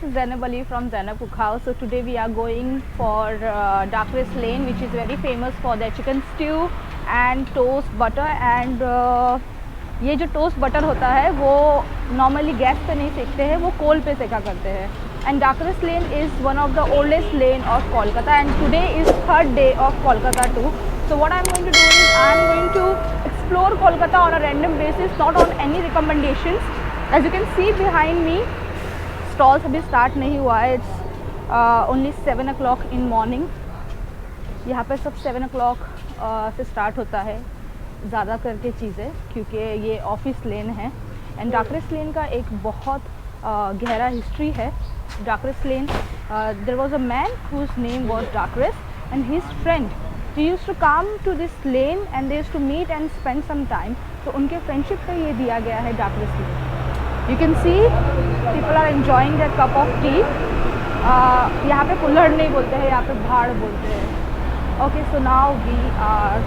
is Zainab Ali from Zainab Cook House. So today we are going for Darkrest Lane, which is very famous for their chicken stew and toast butter. And ये जो toast butter होता है वो normally gas पे नहीं सेकते हैं, वो कोल पे सेका करते हैं. And Darkrest Lane is one of the oldest lane of Kolkata, and today is third day of Kolkata too. So what I'm going to do is I'm going to explore Kolkata on a random basis, not on any recommendations. As you can see behind me, stalls अभी start नहीं हुआ है. It's only 7 o'clock in morning. यहाँ पे सब 7 o'clock से start होता है ज़्यादा करके चीज़ें, क्योंकि ये ऑफिस लेन है. एंड डार्करेस्ट लेन का एक बहुत गहरा हिस्ट्री है. Darkest lane, there was a man whose name was darkest and his friend he used to come to this lane and they used to meet and spend some time. तो उनके friendship पे ये दिया गया है darkest lane. You can see people are enjoying their cup of tea. यहाँ पे कुल्हड़ नहीं बोलते हैं, यहाँ पे भाड़ बोलते हैं. Okay, so now we are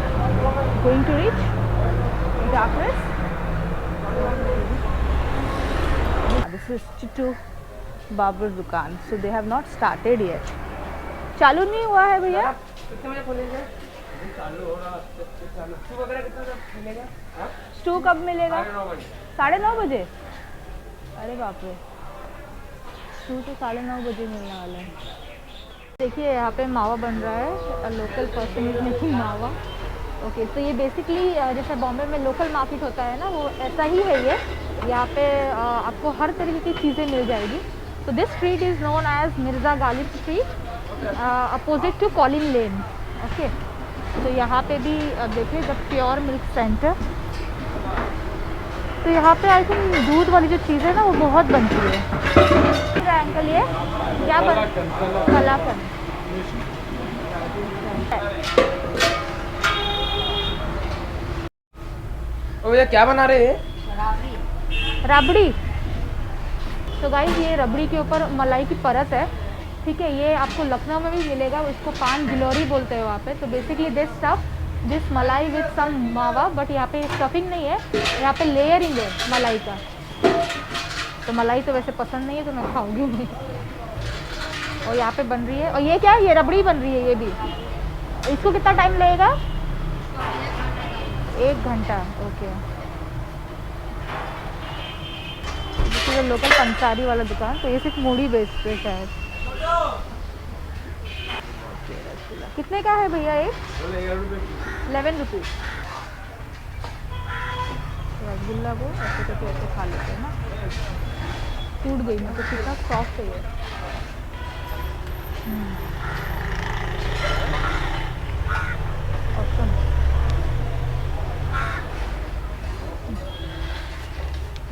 going to reach Darkrest. This is Chittu Babur's दुकान. So they have not started yet. चालू नहीं हुआ है भैया. कितने बजे खोलेंगे? चालू हो रहा है. स्टू वगैरह कितना मिलेगा? स्टू कब मिलेगा? 9:30 बजे. अरे बाप रे, स्टू तो 9:30 बजे मिलने वाला है. देखिए यहाँ पे मावा बन रहा है. लोकल पर्सन इज मेकिंग मावा. ओके, तो ये बेसिकली जैसे बॉम्बे में लोकल मार्केट होता है ना, वो ऐसा ही है ये. यहाँ पे आपको हर तरीके की चीज़ें मिल जाएगी. तो this street is known as Mirza Ghalib street, opposite to Collin lane. Okay, तो यहाँ पे भी देखिए द प्योर मिल्क सेंटर. तो यहाँ पे आई थिंक दूध वाली जो चीज़ है ना वो बहुत बनती है. अंकल ये क्या कलाकंद. भैया क्या बना रहे हैं? रबड़ी. तो गाइस ये रबड़ी के ऊपर मलाई की परत है. ठीक है, ये आपको लखनऊ में भी मिलेगा, इसको पान गिलोरी बोलते हैं वहाँ पे. तो बेसिकली दिस मलाई विद सम मावा, बट यहाँ पे स्टफिंग नहीं है, यहाँ पे लेयरिंग है मलाई का. तो मलाई तो वैसे पसंद नहीं है तो मैं खाऊंगी नहीं. और यहाँ पे बन रही है. और ये क्या है? ये रबड़ी बन रही है. ये भी, इसको कितना टाइम लगेगा? 1 घंटा. ओके, ये लोकल पंसारी वाला दुकान. तो ये सिर्फ मूढ़ी बेचते हैं शायद. कितने का है भैया? 11 रुपीज़. रसगुल्ला को ऐसे करके ऐसे खा लेते हैं ना. टूट गई मैं तो, कितना सॉफ्ट है ये. ऑसम.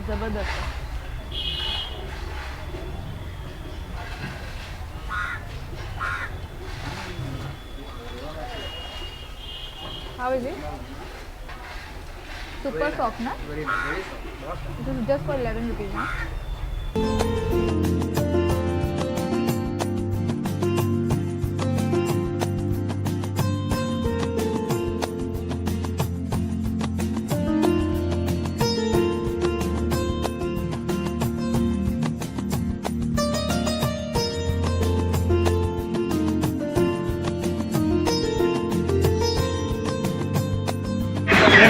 ज़बरदस्त. How is it? Super soft, na? This is just for 11 rupees, na?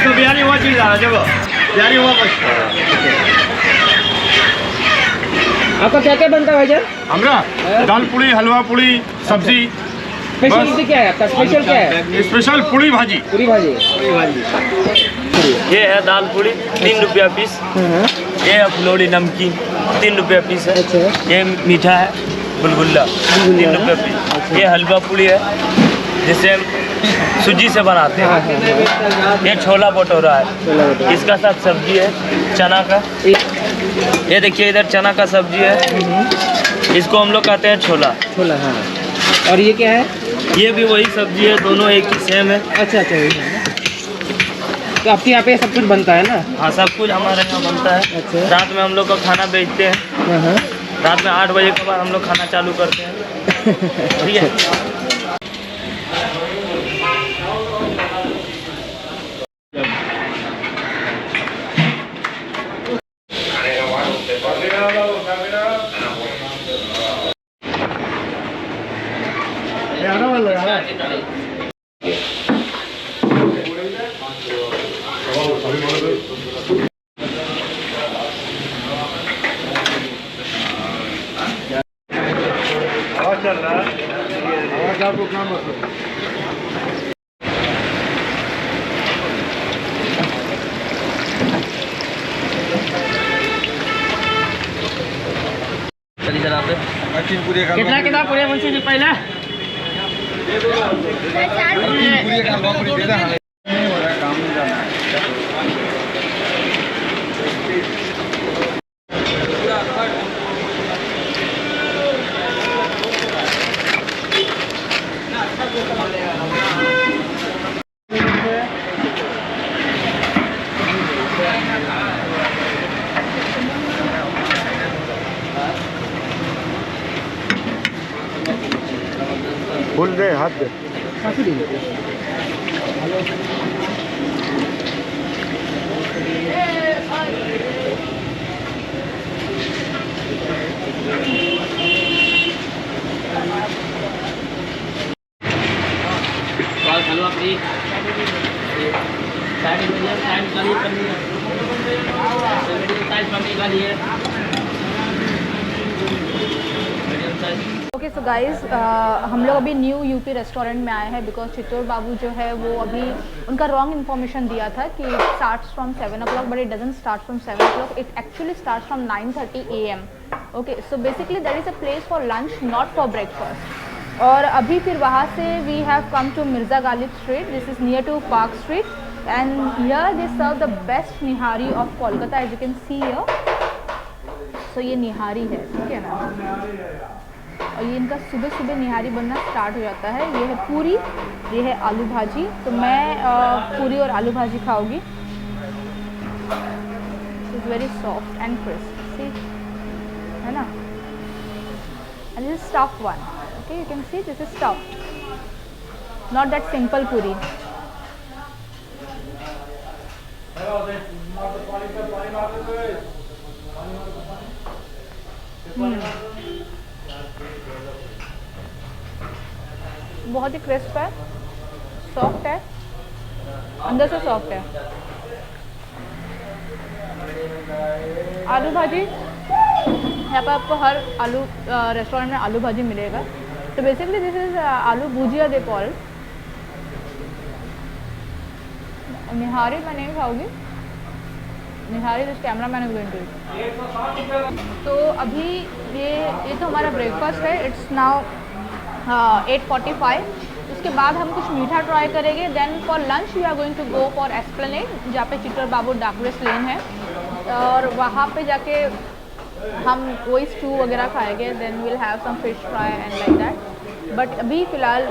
Biryani हुआ चीज़ आ रहा है. बिरयानी हुआ बस. आपका क्या क्या बनता है भाईजान? हमारा दाल पूड़ी, हलवा पूड़ी, सब्जी. स्पेशलिटी क्या है आपका? स्पेशल क्या है? स्पेशल पूड़ी भाजी. पूरी भाजी. ये है दाल पूड़ी 3 रुपया पीस. ये है फुलौड़ी नमकीन 3 रुपया पीस है. अच्छा. ये मीठा है बुलगुल्ला 3 रुपया पीस. ये हलवा पूड़ी है जिसे हम सूजी से बनाते हैं. ये छोला भटूरा है. इसका साथ सब्जी है चना का. ये देखिए इधर चना का सब्जी है, इसको हम लोग कहते हैं छोला. छोला, हाँ. और ये क्या है? ये भी वही सब्जी है, दोनों एक ही सेम है. अच्छा. तो आपके यहाँ पे सब कुछ बनता है ना? हाँ, सब कुछ हमारे यहाँ बनता है. अच्छा. रात में हम लोग का खाना बेचते हैं. रात में 8 बजे के बाद हम लोग खाना चालू करते हैं. ठीक है. चल रहा है। कितना कितना पूरे मुंशी जी पहले फुल दे हाथ दे हलवा फ्री साइड में साइड का लिए पनीर साइड पनीर का लिए ओके सो गाइस हम लोग अभी न्यू यूपी रेस्टोरेंट में आए हैं बिकॉज चित्तौड़ बाबू जो है वो अभी उनका रॉन्ग इन्फॉर्मेशन दिया था कि it starts from 7 o'clock but it doesn't start from 7 o'clock, it actually start from 9:30 AM. Okay so basically that is a place for lunch not for breakfast. और अभी फिर वहाँ से we have come to Mirza Ghalib Street, this is near to Park Street and here they serve the best nihari of Kolkata as you can see here. So ये निहारी है, ठीक है ना, और ये इनका सुबह सुबह निहारी बनना स्टार्ट हो जाता है. ये है पूरी, ये है आलू भाजी. तो मैं पूरी और आलू भाजी खाऊंगी. It's very soft and crisp, see है ना. And this is stuffed one. Okay, you can see this is stuffed, not that simple puri. बहुत ही क्रिस्प है, सॉफ्ट है, अंदर से सॉफ्ट है. आलू भाजी यहाँ पर आपको हर आलू रेस्टोरेंट में आलू भाजी मिलेगा. तो बेसिकली दिस इज आलू भुजिया दे कॉल. निहारी मैं नहीं खाऊंगी, nihari this cameraman is going to. तो अभी ये तो हमारा ब्रेकफास्ट है. It's now 8:45. उसके बाद हम कुछ मीठा ट्राई करेंगे. Then for lunch we are going to go for Esplanade जहाँ पे चित्तौड़ बाबू डाक रेस लेन है, और वहाँ पे जाके हम कोई स्टू वगैरह खाएंगे. Then will have some fish fry and like that. But अभी फ़िलहाल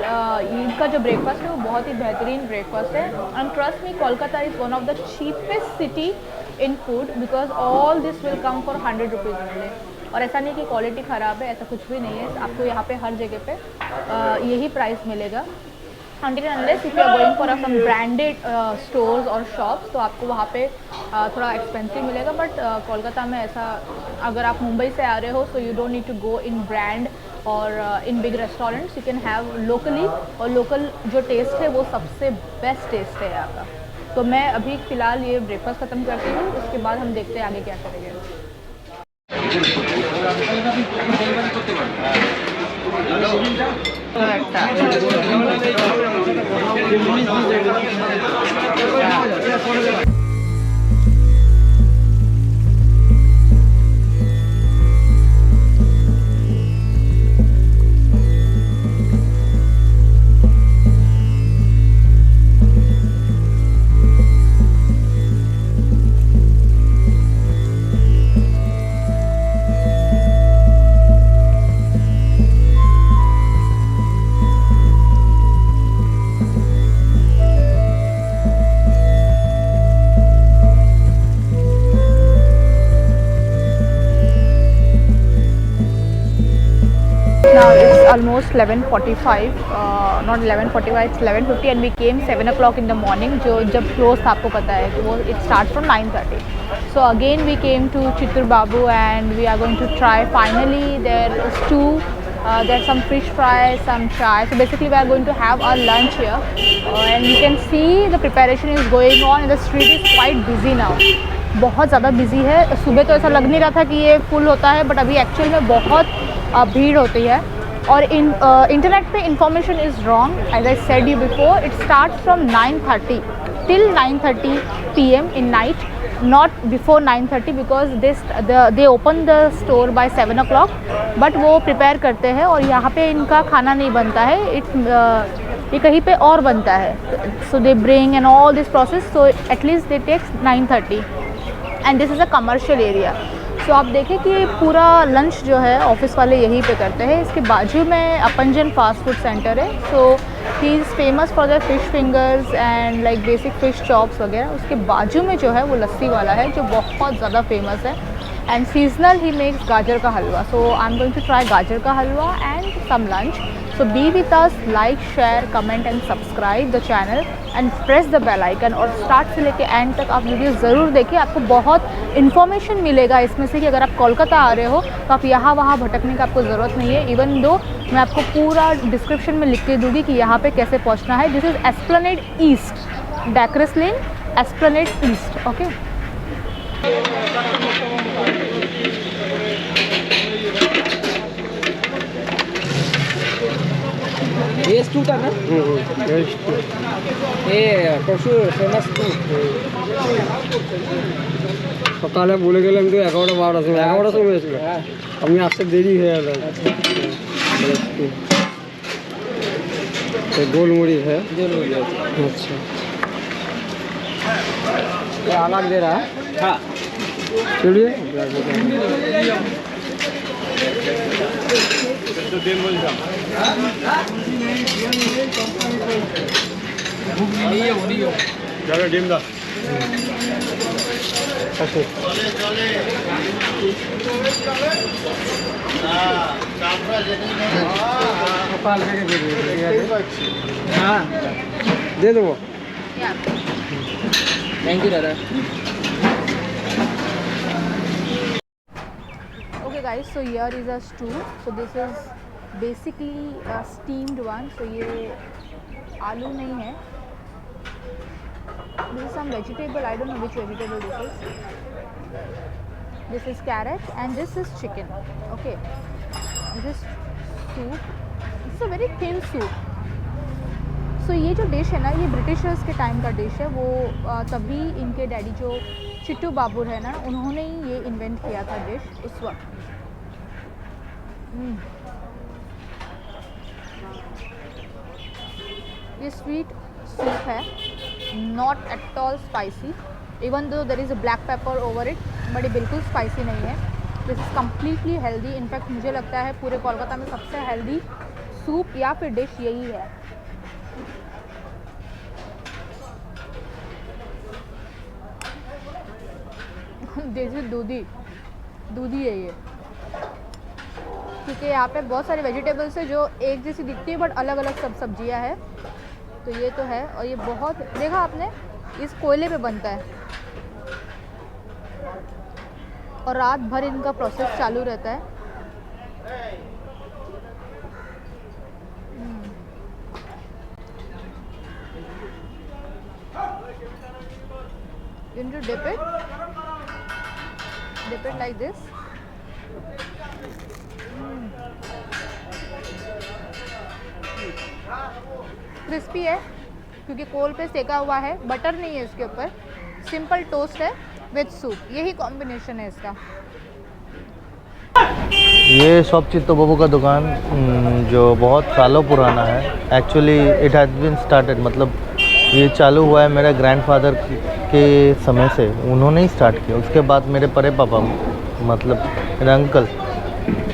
इनका जो ब्रेकफास्ट है वो बहुत ही बेहतरीन ब्रेकफास्ट है. And trust me, Kolkata is one of the cheapest city in food because all this will come for 100 rupees only. और ऐसा नहीं कि क्वालिटी ख़राब है, ऐसा कुछ भी नहीं है. आपको यहाँ पे हर जगह पे यही प्राइस मिलेगा. until and unless if you are going for some branded stores और shops तो आपको वहाँ पे थोड़ा एक्सपेंसिव मिलेगा. बट कोलकाता में ऐसा, अगर आप मुंबई से आ रहे हो so you don't need to go in brand और in big restaurants. You can have locally, और लोकल जो टेस्ट है वो सबसे बेस्ट टेस्ट है यहाँ का. तो मैं अभी फ़िलहाल ये ब्रेकफास्ट ख़त्म करती हूँ, उसके बाद हम देखते हैं आगे क्या करेंगे. Now it's almost 11:45, not 11:45, it's 11:50 and we came 7 o'clock in the morning. जो जब close था आपको पता है वो it starts from 9:30. So again we came to Chittoor Babu and we are going to try finally their stew. There's some fish fry, some chai. So basically we are going to have our lunch here, and you can see the preparation is going on and the street is quite busy now. बहुत ज़्यादा busy है. सुबह तो ऐसा लग नहीं रहा था कि ये फुल होता है, बट अभी एक्चुअल में बहुत भीड़ होती है. और इंटरनेट पे information is wrong. As I said you before, it start from 9:30 till 9:30 PM in night, not before 9:30 because they open the store by 7 o'clock. But वो प्रिपेयर करते हैं और यहाँ पे इनका खाना नहीं बनता है, ये कहीं पे और बनता है. So they bring and all this process, so at least they takes 9:30 and this is a commercial area. So आप देखें कि पूरा लंच जो है ऑफिस वाले यहीं पे करते हैं. इसके बाजू में अपंजन फास्ट फूड सेंटर है. So he is famous for the fish fingers and like basic fish chops वगैरह. उसके बाजू में जो है वो लस्सी वाला है जो बहुत ज़्यादा फेमस है. And seasonal he makes gajar का halwa. So I am going to try gajar का halwa and some lunch. So be with us, like, share, comment and subscribe the channel and press the bell icon. और स्टार्ट से लेके and तक आप video ज़रूर देखिए. आपको बहुत इन्फॉर्मेशन मिलेगा इसमें से कि अगर आप कोलकाता आ रहे हो तो आप यहाँ वहाँ भटकने का आपको ज़रूरत नहीं है. इवन दो मैं आपको पूरा डिस्क्रिप्शन में लिख के दूँगी कि यहाँ पे कैसे पहुँचना है. This is Esplanade East, Dacres Lane, Esplanade East. Okay, ये स्टू था ना, ये প্রচুর ফেমাস স্টু. সকালে বলে গেলাম তো 11টা 12টার সময়, 11টার সময় এসেছিল, আমি আসতে দেরি হয়ে গেল. গোলমরিচ है. अच्छा, ये अलग दे रहा है. हाँ, चलिए. ज़्यादा डिम दा हाँ दे देबो. थैंक यू दादा. okay guys, so here is a stew. So this is basically a steamed one. So ये आलू नहीं है. This is some vegetable, I don't know which vegetable this is. This is carrot and this is chicken. Okay, this is soup. It's a very thin soup. So ये जो dish है ना, ये Britishers के टाइम का dish है. वो तभी इनके डैडी जो चिट्टू बाबू है ना, उन्होंने ही ये इन्वेंट किया था डिश उस वक्त. ये स्वीट सूप है, not at all spicy, even though there is a black pepper over it, but ये बिल्कुल स्पाइसी नहीं है. This is completely healthy. In fact मुझे लगता है पूरे कोलकाता में सबसे हेल्दी सूप या फिर डिश यही है. जैसे दूधी है ये, क्योंकि यहाँ पे बहुत सारे वेजिटेबल्स है जो एक जैसी दिखती है बट अलग अलग सब सब्जियाँ हैं. तो ये तो है. और ये बहुत, देखा आपने, इस कोयले पे बनता है और रात भर इनका प्रोसेस चालू रहता है. You need to dip it like this. Crispy है क्योंकि कोल पे सेका हुआ है. बटर नहीं है इसके ऊपर, सिंपल टोस्ट है विद सूप. यही कॉम्बिनेशन है इसका. ये शॉप चित्तो बाबू का दुकान जो बहुत सालों पुराना है. Actually it has been started, मतलब ये चालू हुआ है मेरे ग्रैंडफादर के समय से, उन्होंने ही स्टार्ट किया. उसके बाद मेरे बड़े पापा, मतलब मेरे अंकल,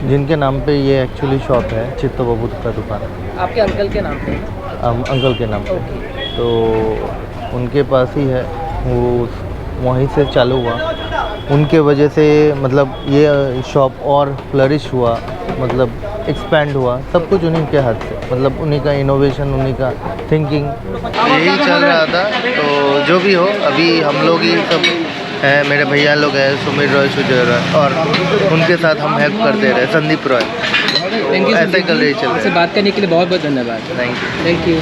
जिनके नाम पे ये एक्चुअली शॉप है, चित्तो बाबू का दुकान. आपके अंकल के नाम पे? अंकल के नाम पे. तो उनके पास ही है, वो वहीं से चालू हुआ. उनके वजह से मतलब ये शॉप और फ्लरिश हुआ, मतलब एक्सपेंड हुआ. सब कुछ उन्हीं के हाथ से, मतलब उन्हीं का इनोवेशन, उन्हीं का थिंकिंग, यही चल रहा था. तो जो भी हो, अभी हम लोग ही सब हैं, मेरे भैया लोग हैं, सुमित रॉय, सुजय रॉय, और उनके साथ हम हेल्प करते रहे, संदीप रॉय. Thank you. ऐसे कर रही चल आपसे बात करने के लिए बहुत बहुत धन्यवाद. Thank you. Thank you.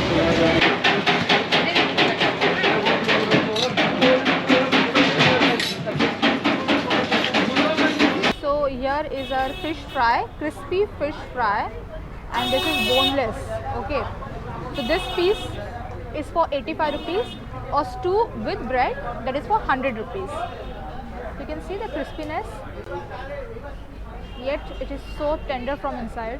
So here is our fish fry, crispy fish fry, and this is boneless. Okay, so this piece is for 85 rupees, or stew with bread, that is for 100 rupees. You can see the crispiness, yet it is so tender from inside.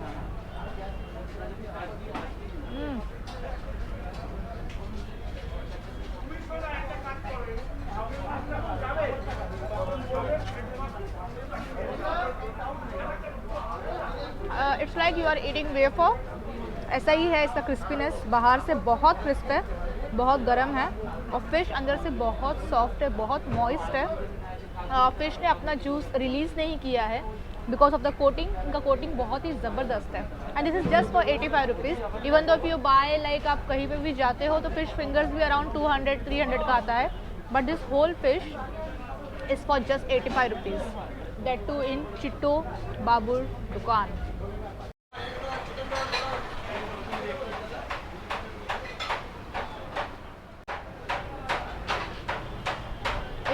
It's like you are eating wafer, ऐसा ही है इसका crispiness. बाहर से बहुत crisp है, बहुत गर्म है, और फिश अंदर से बहुत सॉफ्ट है, बहुत मॉइस्ट है। फिश ने अपना जूस रिलीज़ नहीं किया है बिकॉज ऑफ द कोटिंग। इनका कोटिंग बहुत ही ज़बरदस्त है। And this is just for 85 rupees. Even though if you buy like आप कहीं पे भी जाते हो तो फिश फिंगर्स भी अराउंड 200-300 का आता है, but this whole fish is for just 85 rupees, that too in Chitto बाबुर दुकान।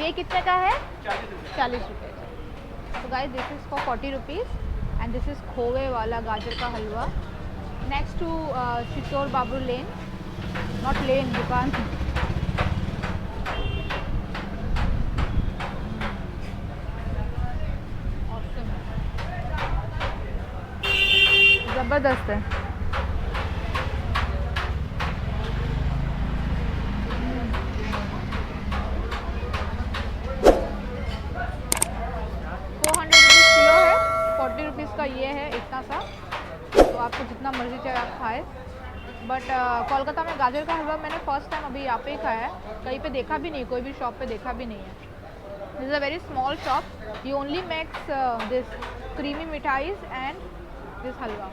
ये कितने का है? 40 रुपये। तो guys this is for 40 rupees and this is खोवे वाला गाजर का halwa next to Chittaur Babu lane, not lane, dukan. ज़बरदस्त है। का ये है इतना सा, तो आपको जितना मर्जी चाहे आप खाए। बट कोलकाता में गाजर का हलवा मैंने फर्स्ट टाइम अभी यहाँ पे ही खाया है, कहीं पे देखा भी नहीं, कोई भी शॉप पे देखा भी नहीं है। This is a very small shop, you only makes this creamy mithais and this halwa.